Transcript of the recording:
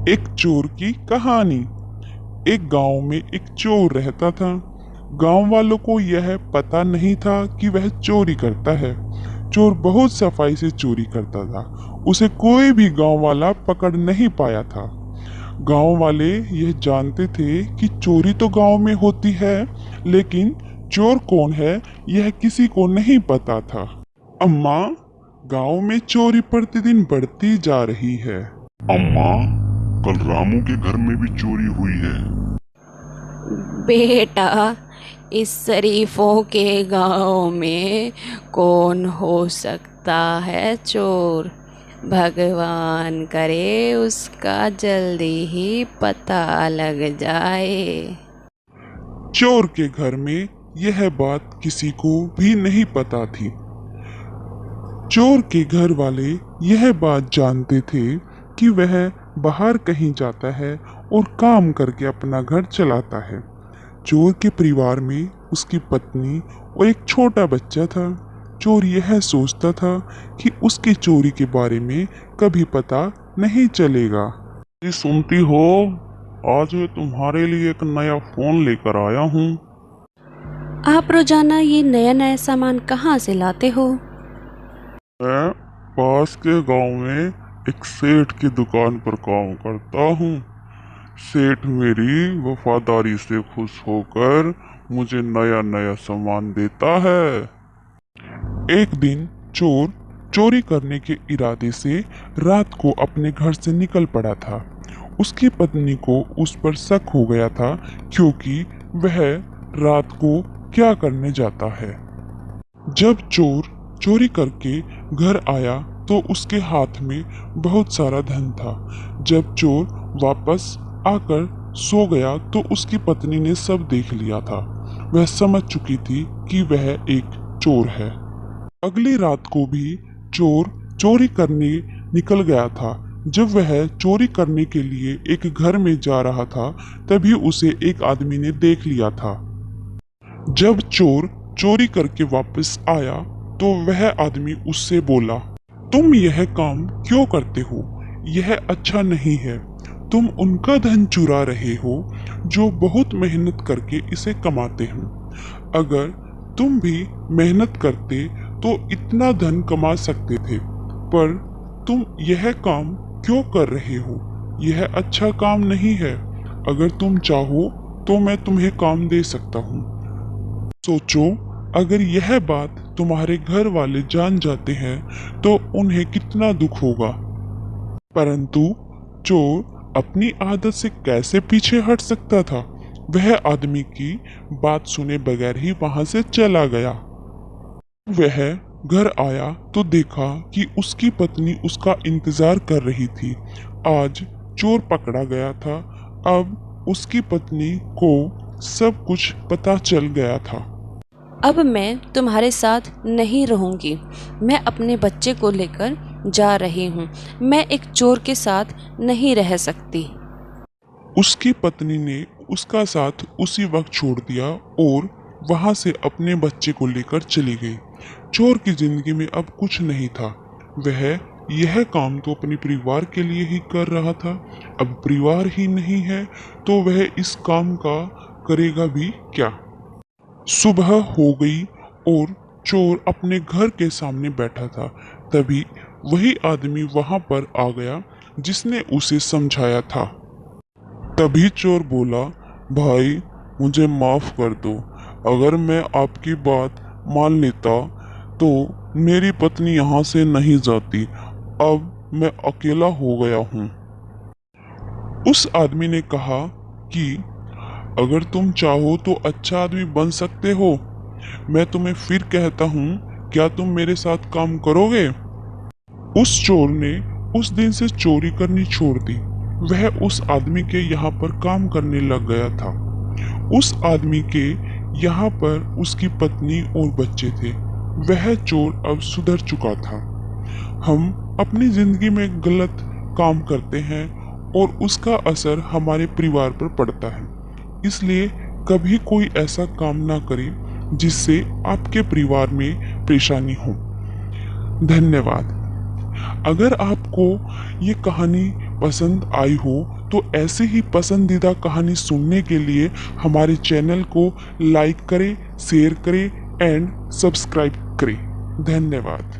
एक चोर की कहानी। एक गांव में एक चोर रहता था। गांव वालों को यह पता नहीं था कि वह चोरी करता है। चोर बहुत सफाई से चोरी करता था। उसे कोई भी गांव वाला पकड़ नहीं पाया था। गांव वाले यह जानते थे कि चोरी तो गांव में होती है, लेकिन चोर कौन है यह किसी को नहीं पता था। अम्मा, गांव में चोरी प्रतिदिन बढ़ती जा रही है। अम्मा, कल रामू के घर में भी चोरी हुई है। बेटा, इस शरीफों के गांव में कौन हो सकता है चोर। भगवान करे उसका जल्दी ही पता लग जाए। चोर के घर में यह बात किसी को भी नहीं पता थी। चोर के घर वाले यह बात जानते थे कि वह बाहर कहीं जाता है और काम करके अपना घर चलाता है। चोर के परिवार में उसकी पत्नी और एक छोटा बच्चा था। चोर यह सोचता था कि उसकी चोरी के बारे में कभी पता नहीं चलेगा। जी सुनती हो, आज मैं तुम्हारे लिए एक नया फोन लेकर आया हूँ। आप रोजाना ये नया नया सामान कहाँ से लाते हो? मैं पास के गांव में एक सेठ की दुकान पर काम करता हूँ। सेठ मेरी वफादारी से खुश होकर मुझे नया नया सामान देता है। एक दिन चोर चोरी करने के इरादे से रात को अपने घर से निकल पड़ा था। उसकी पत्नी को उस पर शक हो गया था, क्योंकि वह रात को क्या करने जाता है। जब चोर चोरी करके घर आया तो उसके हाथ में बहुत सारा धन था। जब चोर वापस आकर सो गया तो उसकी पत्नी ने सब देख लिया था। वह समझ चुकी थी कि वह एक चोर है। अगली रात को भी चोर चोरी करने निकल गया था। जब वह चोरी करने के लिए एक घर में जा रहा था, तभी उसे एक आदमी ने देख लिया था। जब चोर चोरी करके वापस आया तो वह आदमी उससे बोला, तुम यह काम क्यों करते हो? यह अच्छा नहीं है। तुम उनका धन चुरा रहे हो जो बहुत मेहनत करके इसे कमाते हैं। अगर तुम भी मेहनत करते तो इतना धन कमा सकते थे, पर तुम यह काम क्यों कर रहे हो? यह अच्छा काम नहीं है। अगर तुम चाहो तो मैं तुम्हें काम दे सकता हूँ। सोचो, अगर यह बात तुम्हारे घर वाले जान जाते हैं तो उन्हें कितना दुख होगा। परंतु चोर अपनी आदत से कैसे पीछे हट सकता था। वह आदमी की बात सुने बगैर ही वहां से चला गया। वह घर आया तो देखा कि उसकी पत्नी उसका इंतजार कर रही थी। आज चोर पकड़ा गया था। अब उसकी पत्नी को सब कुछ पता चल गया था। अब मैं तुम्हारे साथ नहीं रहूंगी। मैं अपने बच्चे को लेकर जा रही हूँ। मैं एक चोर के साथ नहीं रह सकती। उसकी पत्नी ने उसका साथ उसी वक्त छोड़ दिया और वहां से अपने बच्चे को लेकर चली गई। चोर की जिंदगी में अब कुछ नहीं था। वह यह काम तो अपने परिवार के लिए ही कर रहा था। अब परिवार ही नहीं है तो वह इस काम का करेगा भी क्या। सुबह हो गई और चोर अपने घर के सामने बैठा था। तभी वही आदमी वहां पर आ गया जिसने उसे समझाया था। तभी चोर बोला, भाई मुझे माफ कर दो। अगर मैं आपकी बात मान लेता तो मेरी पत्नी यहाँ से नहीं जाती। अब मैं अकेला हो गया हूँ। उस आदमी ने कहा कि अगर तुम चाहो तो अच्छा आदमी बन सकते हो। मैं तुम्हें फिर कहता हूँ, क्या तुम मेरे साथ काम करोगे? उस चोर ने उस दिन से चोरी करनी छोड़ दी। वह उस आदमी के यहाँ पर काम करने लग गया था। उस आदमी के यहाँ पर उसकी पत्नी और बच्चे थे। वह चोर अब सुधर चुका था। हम अपनी जिंदगी में गलत काम करते हैं और उसका असर हमारे परिवार पर पड़ता है। इसलिए कभी कोई ऐसा काम ना करे जिससे आपके परिवार में परेशानी हो। धन्यवाद। अगर आपको ये कहानी पसंद आई हो तो ऐसे ही पसंदीदा कहानी सुनने के लिए हमारे चैनल को लाइक करें, शेयर करें एंड सब्सक्राइब करें। धन्यवाद।